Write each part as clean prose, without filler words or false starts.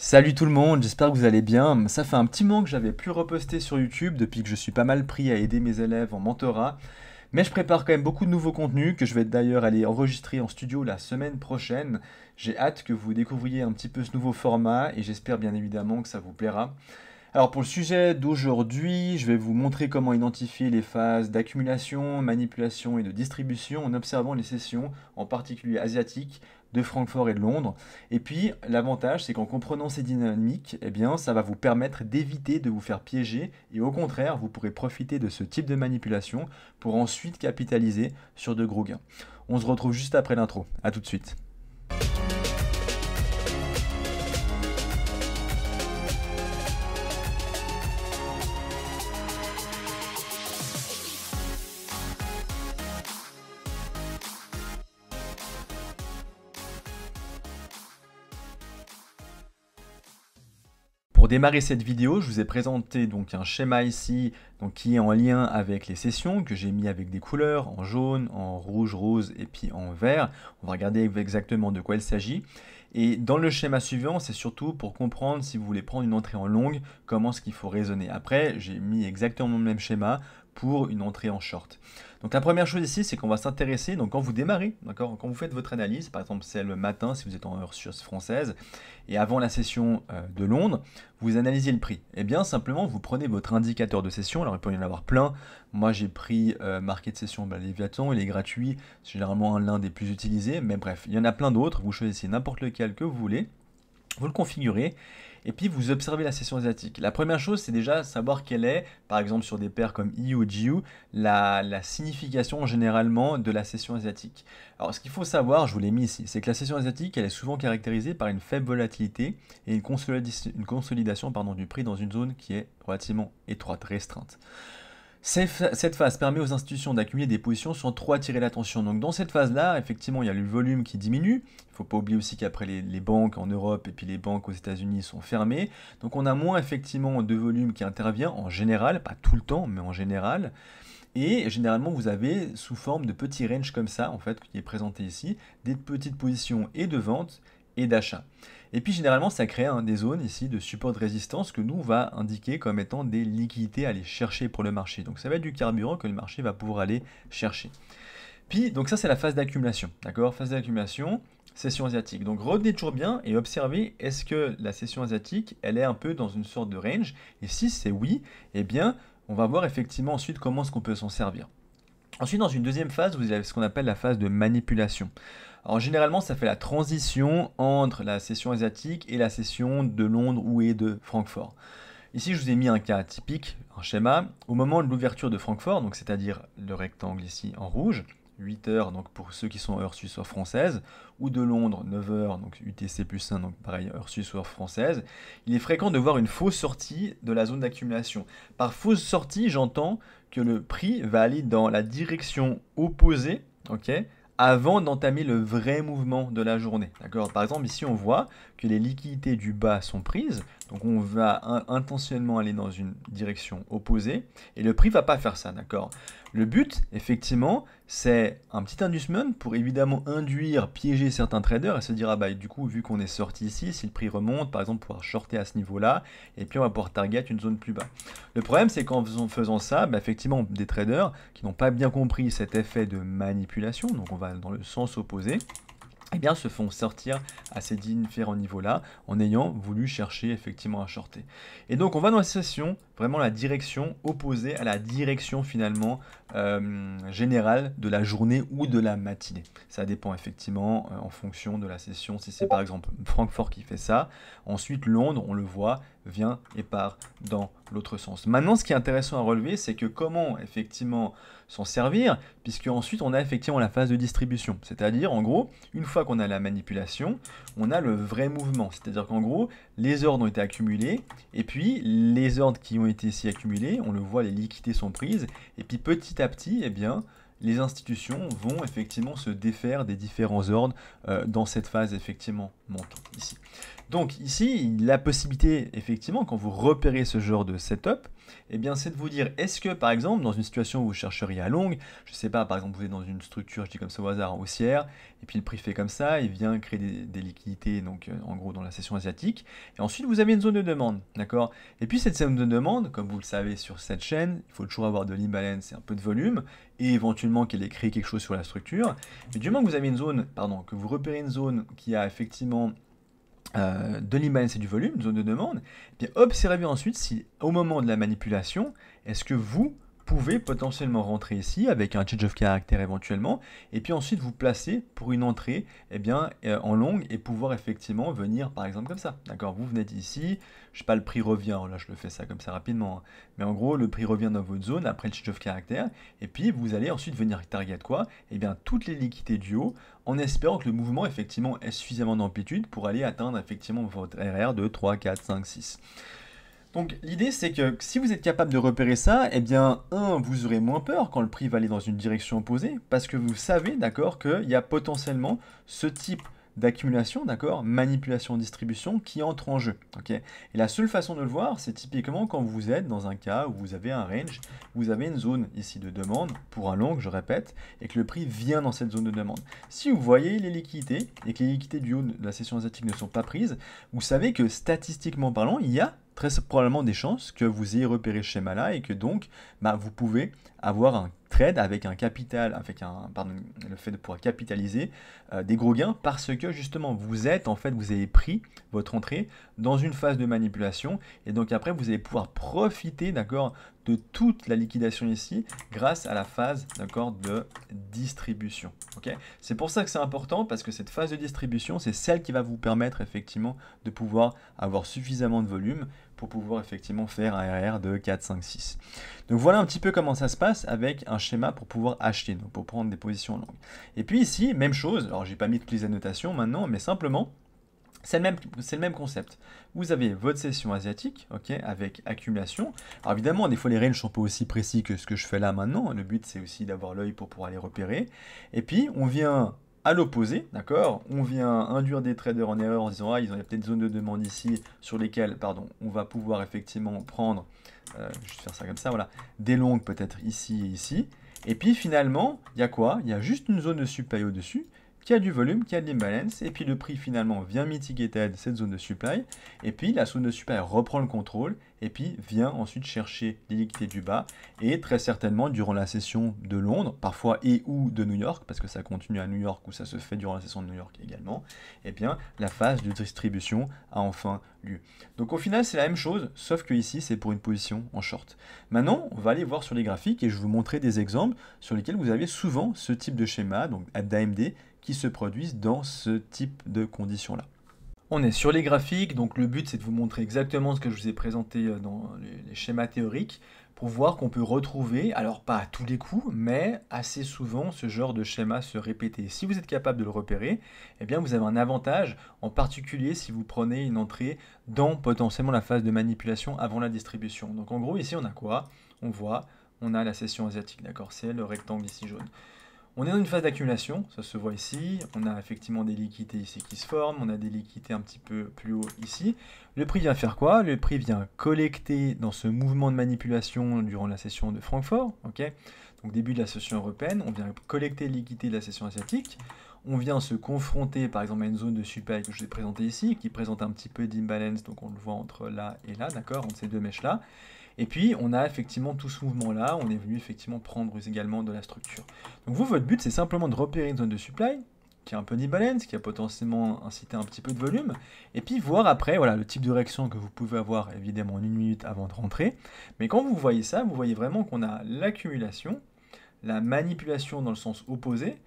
Salut tout le monde, j'espère que vous allez bien. Ça fait un petit moment que j'avais plus reposté sur YouTube depuis que je suis pas mal pris à aider mes élèves en mentorat. Mais je prépare quand même beaucoup de nouveaux contenus que je vais d'ailleurs aller enregistrer en studio la semaine prochaine. J'ai hâte que vous découvriez un petit peu ce nouveau format et j'espère bien évidemment que ça vous plaira. Alors pour le sujet d'aujourd'hui, je vais vous montrer comment identifier les phases d'accumulation, manipulation et de distribution en observant les sessions, en particulier asiatiques, de Francfort et de Londres. Et puis l'avantage, c'est qu'en comprenant ces dynamiques, eh bien, ça va vous permettre d'éviter de vous faire piéger et au contraire, vous pourrez profiter de ce type de manipulation pour ensuite capitaliser sur de gros gains. On se retrouve juste après l'intro. À tout de suite. Pour démarrer cette vidéo, je vous ai présenté donc un schéma ici qui est en lien avec les sessions que j'ai mis avec des couleurs en jaune, en rouge, rose et puis en vert. On va regarder exactement de quoi il s'agit. Et dans le schéma suivant, c'est surtout pour comprendre si vous voulez prendre une entrée en longue, comment est-ce qu'il faut raisonner. Après, j'ai mis exactement le même schéma pour une entrée en short. Donc la première chose ici, c'est qu'on va s'intéresser, donc quand vous démarrez, d'accord, quand vous faites votre analyse, par exemple c'est le matin si vous êtes en heure suisse française, et avant la session de Londres, vous analysez le prix. Et bien simplement, vous prenez votre indicateur de session, alors il peut y en avoir plein. Moi j'ai pris marqué de session Léviathan, il est gratuit, c'est généralement l'un des plus utilisés, mais bref, il y en a plein d'autres, vous choisissez n'importe lequel que vous voulez, vous le configurez, et puis vous observez la session asiatique. La première chose, c'est déjà savoir quelle est, par exemple sur des paires comme IU ou GU, la signification généralement de la session asiatique. Alors ce qu'il faut savoir, je vous l'ai mis ici, c'est que la session asiatique, elle est souvent caractérisée par une faible volatilité et une consolidation du prix dans une zone qui est relativement étroite, restreinte. Cette phase permet aux institutions d'accumuler des positions sans trop attirer l'attention. Donc dans cette phase-là, effectivement, il y a le volume qui diminue. Il ne faut pas oublier aussi qu'après les banques en Europe et puis les banques aux États-Unis sont fermées. Donc on a moins effectivement de volume qui intervient en général, pas tout le temps, mais en général. Et généralement, vous avez sous forme de petits ranges comme ça, en fait, qui est présenté ici, des petites positions et de vente et d'achat. Et puis généralement, ça crée des zones ici de support de résistance que nous, on va indiquer comme étant des liquidités à aller chercher pour le marché. Donc ça va être du carburant que le marché va pouvoir aller chercher. Puis, donc ça, c'est la phase d'accumulation. D'accord? Phase d'accumulation, session asiatique. Donc retenez toujours bien et observez, est-ce que la session asiatique, elle est un peu dans une sorte de range? Et si c'est oui, eh bien, on va voir effectivement ensuite comment est-ce qu'on peut s'en servir. Ensuite, dans une deuxième phase, vous avez ce qu'on appelle la phase de manipulation. Alors généralement, ça fait la transition entre la session asiatique et la session de Londres ou et de Francfort. Ici, je vous ai mis un cas typique, un schéma. Au moment de l'ouverture de Francfort, donc c'est-à-dire le rectangle ici en rouge, 8 heures donc pour ceux qui sont heure suisse ou française, ou de Londres 9 heures, donc UTC plus 1, donc pareil heure suisse ou heure française, il est fréquent de voir une fausse sortie de la zone d'accumulation. Par fausse sortie, j'entends que le prix va aller dans la direction opposée, ok, avant d'entamer le vrai mouvement de la journée. D'accord? Par exemple, ici, on voit que les liquidités du bas sont prises. Donc, on va intentionnellement aller dans une direction opposée. Et le prix ne va pas faire ça. D'accord? Le but, effectivement, c'est un petit inducement pour évidemment induire, piéger certains traders et se dire, ah bah, du coup, vu qu'on est sorti ici, si le prix remonte, par exemple, pouvoir shorter à ce niveau-là, et puis on va pouvoir target une zone plus bas. Le problème, c'est qu'en faisant ça, bah, effectivement, des traders qui n'ont pas bien compris cet effet de manipulation, donc on va dans le sens opposé, eh bien, se font sortir à ces différents niveaux-là en ayant voulu chercher effectivement à shorter. Et donc, on va dans la session vraiment la direction opposée à la direction finalement générale de la journée ou de la matinée. Ça dépend effectivement en fonction de la session. Si c'est par exemple Francfort qui fait ça, ensuite Londres, on le voit, vient et part dans l'autre sens. Maintenant, ce qui est intéressant à relever, c'est que comment effectivement s'en servir, puisque ensuite on a effectivement la phase de distribution. C'est-à-dire, en gros, une fois qu'on a la manipulation, on a le vrai mouvement. C'est-à-dire qu'en gros, les ordres ont été accumulés, et puis les ordres qui ont été ici accumulés, on le voit, les liquidités sont prises, et puis petit à petit, eh bien, les institutions vont effectivement se défaire des différents ordres dans cette phase effectivement montant ici. Donc ici, la possibilité, effectivement, quand vous repérez ce genre de setup, eh bien, c'est de vous dire, est-ce que, par exemple, dans une situation où vous chercheriez à longue, je ne sais pas, par exemple, vous êtes dans une structure, je dis comme ça au hasard, haussière, et puis le prix fait comme ça, il vient créer des liquidités, donc en gros dans la session asiatique, et ensuite vous avez une zone de demande, d'accord? Et puis cette zone de demande, comme vous le savez sur cette chaîne, il faut toujours avoir de l'imbalance et un peu de volume, et éventuellement qu'elle ait créé quelque chose sur la structure, mais du moment que vous avez une zone, pardon, que vous repérez une zone qui a effectivement de l'imbalance et du volume, une zone de demande, et bien observez ensuite si au moment de la manipulation, est-ce que vous pouvez potentiellement rentrer ici avec un change of character éventuellement, et puis ensuite vous placer pour une entrée eh bien, en longue et pouvoir effectivement venir par exemple comme ça. D'accord, vous venez ici, je sais pas, le prix revient, là je le fais ça comme ça rapidement, hein. Mais en gros le prix revient dans votre zone après le change of character, et puis vous allez ensuite venir target quoi? Eh bien toutes les liquidités du haut, en espérant que le mouvement effectivement ait suffisamment d'amplitude pour aller atteindre effectivement votre RR de 3, 4, 5, 6. Donc l'idée c'est que si vous êtes capable de repérer ça, eh bien, vous aurez moins peur quand le prix va aller dans une direction opposée, parce que vous savez, d'accord, qu'il y a potentiellement ce type d'accumulation, d'accord, manipulation-distribution qui entre en jeu, ok. Et la seule façon de le voir, c'est typiquement quand vous êtes dans un cas où vous avez un range, vous avez une zone ici de demande, pour un long, je répète, et que le prix vient dans cette zone de demande. Si vous voyez les liquidités, et que les liquidités du haut de la session asiatique ne sont pas prises, vous savez que statistiquement parlant, il y a très probablement des chances que vous ayez repéré ce schéma-là et que donc vous pouvez avoir un trade avec un capital, le fait de pouvoir capitaliser des gros gains parce que justement vous avez pris votre entrée dans une phase de manipulation et donc après vous allez pouvoir profiter, d'accord, de toute la liquidation ici grâce à la phase, d'accord, de distribution. Okay, c'est pour ça que c'est important parce que cette phase de distribution, c'est celle qui va vous permettre effectivement de pouvoir avoir suffisamment de volume pour pouvoir effectivement faire un RR de 4, 5, 6. Donc voilà un petit peu comment ça se passe avec un schéma pour pouvoir acheter, donc pour prendre des positions longues. Et puis ici, même chose, alors j'ai pas mis toutes les annotations maintenant, mais simplement, c'est le même concept. Vous avez votre session asiatique, ok, avec accumulation. Alors évidemment, des fois les ranges ne sont pas aussi précis que ce que je fais là maintenant. Le but c'est aussi d'avoir l'œil pour pouvoir les repérer. Et puis on vient à l'opposé, d'accord, on vient induire des traders en erreur en disant il y a peut-être des zones de demande ici sur lesquelles, pardon, on va pouvoir effectivement prendre, je vais faire ça comme ça, voilà, des longues peut-être ici et ici. Et puis finalement, il y a quoi? Il y a juste une zone de supply au-dessus qui a du volume, qui a de l'imbalance, et puis le prix finalement vient mitiguer cette zone de supply, et puis la zone de supply reprend le contrôle, et puis vient ensuite chercher les liquidités du bas, et très certainement durant la session de Londres, parfois et ou de New York, parce que ça continue à New York ou ça se fait durant la session de New York également, et bien la phase de distribution a enfin lieu. Donc au final c'est la même chose, sauf que ici c'est pour une position en short. Maintenant on va aller voir sur les graphiques, et je vais vous montrer des exemples sur lesquels vous avez souvent ce type de schéma, donc d'AMD, qui se produisent dans ce type de conditions-là. On est sur les graphiques, donc le but c'est de vous montrer exactement ce que je vous ai présenté dans les schémas théoriques pour voir qu'on peut retrouver, alors pas à tous les coups, mais assez souvent ce genre de schéma se répéter. Si vous êtes capable de le repérer, eh bien vous avez un avantage, en particulier si vous prenez une entrée dans potentiellement la phase de manipulation avant la distribution. Donc en gros ici on a quoi? On a la session asiatique, d'accord? C'est le rectangle ici jaune. On est dans une phase d'accumulation, ça se voit ici, on a effectivement des liquidités ici qui se forment, on a des liquidités un petit peu plus haut ici. Le prix vient faire quoi? Le prix vient collecter dans ce mouvement de manipulation durant la session de Francfort, ok? Donc début de la session européenne, on vient collecter les liquidités de la session asiatique, on vient se confronter par exemple à une zone de supply que je vous ai présentée ici, qui présente un petit peu d'imbalance, donc on le voit entre là et là, d'accord, entre ces deux mèches-là. Et puis, on a effectivement tout ce mouvement-là, on est venu effectivement prendre également de la structure. Donc vous, votre but, c'est simplement de repérer une zone de supply, qui a un peu d'imbalance, qui a potentiellement incité un petit peu de volume, et puis voir après, voilà, le type de réaction que vous pouvez avoir, évidemment, en une minute avant de rentrer. Mais quand vous voyez ça, vous voyez vraiment qu'on a l'accumulation, la manipulation dans le sens opposé.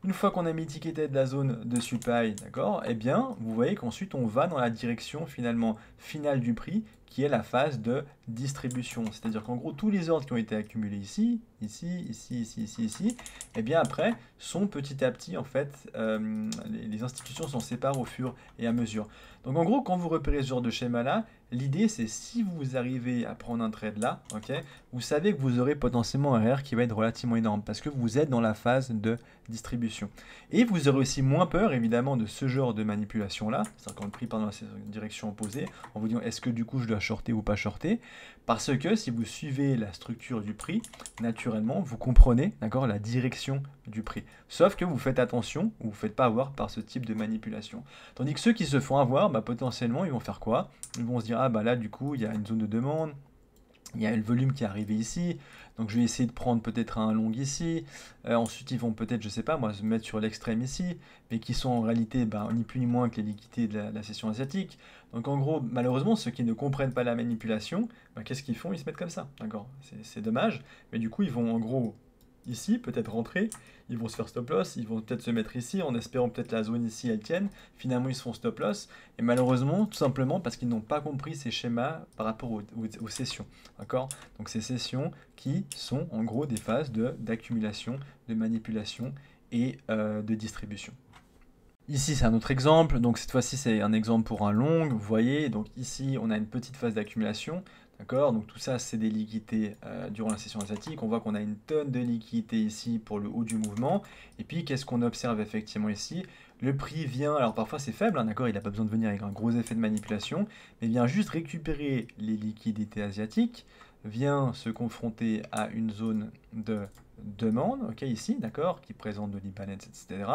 Une fois qu'on a mis étiqueté de la zone de supply, d'accord, eh bien, vous voyez qu'ensuite on va dans la direction finalement finale du prix, qui est la phase de distribution. C'est-à-dire qu'en gros, tous les ordres qui ont été accumulés ici, ici, et bien après, sont petit à petit, en fait, les institutions s'en séparent au fur et à mesure. Donc en gros, quand vous repérez ce genre de schéma-là, l'idée c'est si vous arrivez à prendre un trade là, ok, vous savez que vous aurez potentiellement un RR qui va être relativement énorme parce que vous êtes dans la phase de distribution. Et vous aurez aussi moins peur évidemment de ce genre de manipulation-là, c'est-à-dire quand le prix part dans la direction opposée, en vous disant est-ce que du coup je dois shorter ou pas shorter, parce que si vous suivez la structure du prix, naturellement vous comprenez, d'accord, la direction du prix. Sauf que vous faites attention, ou vous ne faites pas avoir par ce type de manipulation. Tandis que ceux qui se font avoir, bah, potentiellement ils vont faire quoi? Ils vont se dire ah bah là du coup il y a une zone de demande, il y a le volume qui est arrivé ici, donc je vais essayer de prendre peut-être un long ici, ensuite ils vont peut-être, je sais pas moi, se mettre sur l'extrême ici, mais qui sont en réalité ni plus ni moins que les liquidités de la session asiatique. Donc en gros, malheureusement, ceux qui ne comprennent pas la manipulation, bah, qu'est-ce qu'ils font? Ils se mettent comme ça, d'accord? C'est dommage, mais du coup ils vont en gros ici, peut-être rentrer, ils vont se faire stop loss, ils vont peut-être se mettre ici en espérant peut-être la zone ici elle tienne, finalement ils se font stop loss, et malheureusement tout simplement parce qu'ils n'ont pas compris ces schémas par rapport aux sessions, d'accord? Donc ces sessions qui sont en gros des phases d'accumulation, de manipulation et de distribution. Ici, c'est un autre exemple. Donc, cette fois-ci, c'est un exemple pour un long. Vous voyez, donc ici, on a une petite phase d'accumulation. D'accord? Donc, tout ça, c'est des liquidités durant la session asiatique. On voit qu'on a une tonne de liquidités ici pour le haut du mouvement. Et puis, qu'est-ce qu'on observe effectivement ici? Le prix vient, alors parfois c'est faible, hein, d'accord? Il n'a pas besoin de venir avec un gros effet de manipulation, mais vient juste récupérer les liquidités asiatiques, vient se confronter à une zone de demande, ok, ici, d'accord, qui présente de l'imbalance, etc.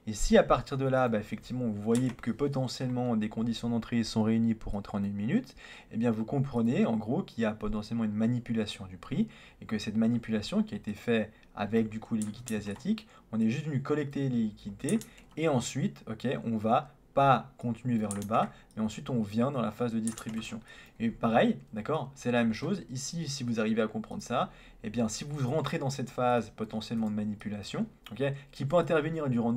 Et si à partir de là, bah, effectivement, vous voyez que potentiellement des conditions d'entrée sont réunies pour entrer en une minute, eh bien vous comprenez en gros qu'il y a potentiellement une manipulation du prix et que cette manipulation qui a été faite avec du coup les liquidités asiatiques, on est juste venu collecter les liquidités et ensuite, ok, on va pas continuer vers le bas, mais ensuite on vient dans la phase de distribution. Et pareil, d'accord, c'est la même chose. Ici, si vous arrivez à comprendre ça, eh bien, si vous rentrez dans cette phase potentiellement de manipulation, ok, qui peut intervenir durant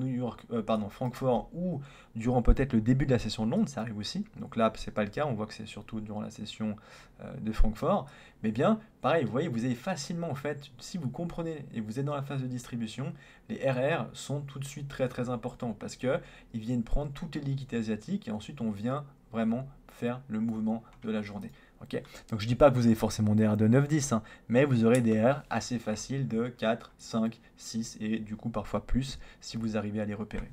Francfort ou durant peut-être le début de la session de Londres, ça arrive aussi. Donc là, c'est pas le cas, on voit que c'est surtout durant la session de Francfort. Mais bien, pareil, vous voyez, vous avez facilement, en fait, si vous comprenez et vous êtes dans la phase de distribution, les RR sont tout de suite très très importants parce qu'ils viennent prendre toutes les liquidités asiatiques et ensuite on vient vraiment faire le mouvement de la journée. Okay. Donc je ne dis pas que vous avez forcément des R de 9-10, hein, mais vous aurez des R assez faciles de 4, 5, 6 et du coup parfois plus si vous arrivez à les repérer.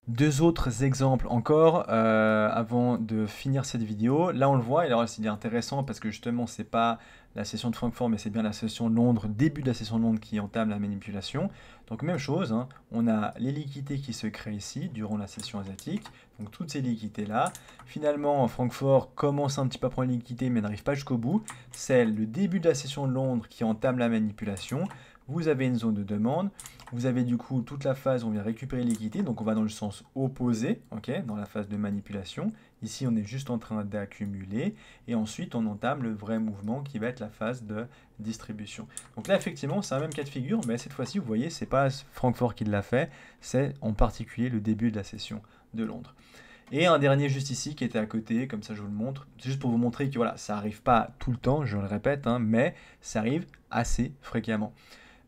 Deux autres exemples encore avant de finir cette vidéo. Là on le voit, et alors c'est intéressant parce que justement c'est pas la session de Francfort mais c'est bien la session de Londres, début de la session de Londres qui entame la manipulation. Donc même chose, hein, on a les liquidités qui se créent ici durant la session asiatique. Donc toutes ces liquidités là, finalement Francfort commence un petit peu à prendre les liquidités mais n'arrive pas jusqu'au bout. C'est le début de la session de Londres qui entame la manipulation. Vous avez une zone de demande, vous avez du coup toute la phase où on vient récupérer les liquidités, donc on va dans le sens opposé, okay, dans la phase de manipulation. Ici, on est juste en train d'accumuler, et ensuite on entame le vrai mouvement qui va être la phase de distribution. Donc là, effectivement, c'est un même cas de figure, mais cette fois-ci, vous voyez, c'est pas Francfort qui l'a fait, c'est en particulier le début de la session de Londres. Et un dernier juste ici qui était à côté, comme ça je vous le montre, juste pour vous montrer que voilà, ça n'arrive pas tout le temps, je le répète, hein, mais ça arrive assez fréquemment.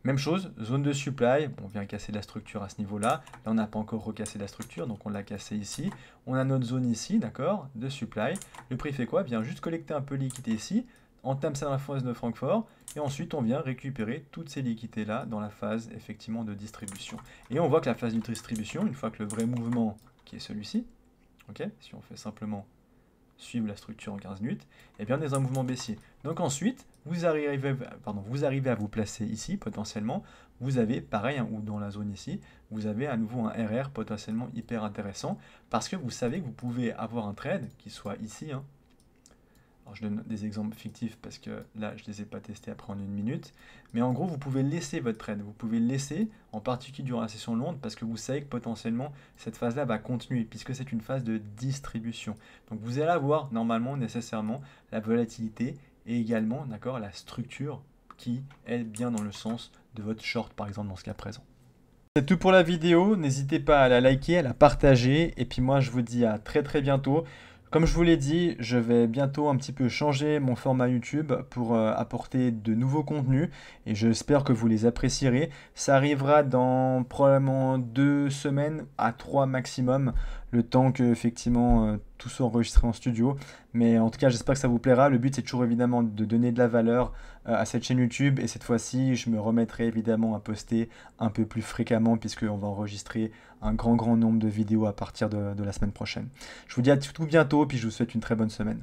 Même chose, zone de supply, on vient casser la structure à ce niveau-là. Là, on n'a pas encore recassé la structure, donc on l'a cassé ici. On a notre zone ici, d'accord, de supply. Le prix fait quoi? Vient juste collecter un peu de liquidité ici, entame ça dans la phase de Francfort, et ensuite on vient récupérer toutes ces liquidités-là dans la phase effectivement de distribution. Et on voit que la phase de distribution, une fois que le vrai mouvement, qui est celui-ci, ok, si on fait simplement suivre la structure en 15 minutes, et bien dans un mouvement baissier. Donc ensuite, vous arrivez à vous placer ici potentiellement, vous avez pareil, hein, ou dans la zone ici, vous avez à nouveau un RR potentiellement hyper intéressant, parce que vous savez que vous pouvez avoir un trade qui soit ici, hein. Alors je donne des exemples fictifs parce que là je ne les ai pas testés après en une minute, mais en gros vous pouvez laisser votre trade, vous pouvez le laisser en particulier durant la session longue parce que vous savez que potentiellement cette phase là va continuer puisque c'est une phase de distribution. Donc vous allez avoir normalement nécessairement la volatilité et également d'accord la structure qui est bien dans le sens de votre short par exemple dans ce cas présent. C'est tout pour la vidéo, n'hésitez pas à la liker, à la partager et puis moi je vous dis à très bientôt. Comme je vous l'ai dit, je vais bientôt un petit peu changer mon format YouTube pour apporter de nouveaux contenus et j'espère que vous les apprécierez. Ça arrivera dans probablement 2 semaines à 3 maximum, le temps que effectivement tout soit enregistré en studio. Mais en tout cas, j'espère que ça vous plaira. Le but, c'est toujours évidemment de donner de la valeur à cette chaîne YouTube et cette fois-ci, je me remettrai évidemment à poster un peu plus fréquemment puisqu'on va enregistrer un grand nombre de vidéos à partir de la semaine prochaine. Je vous dis à tout bientôt, puis je vous souhaite une très bonne semaine.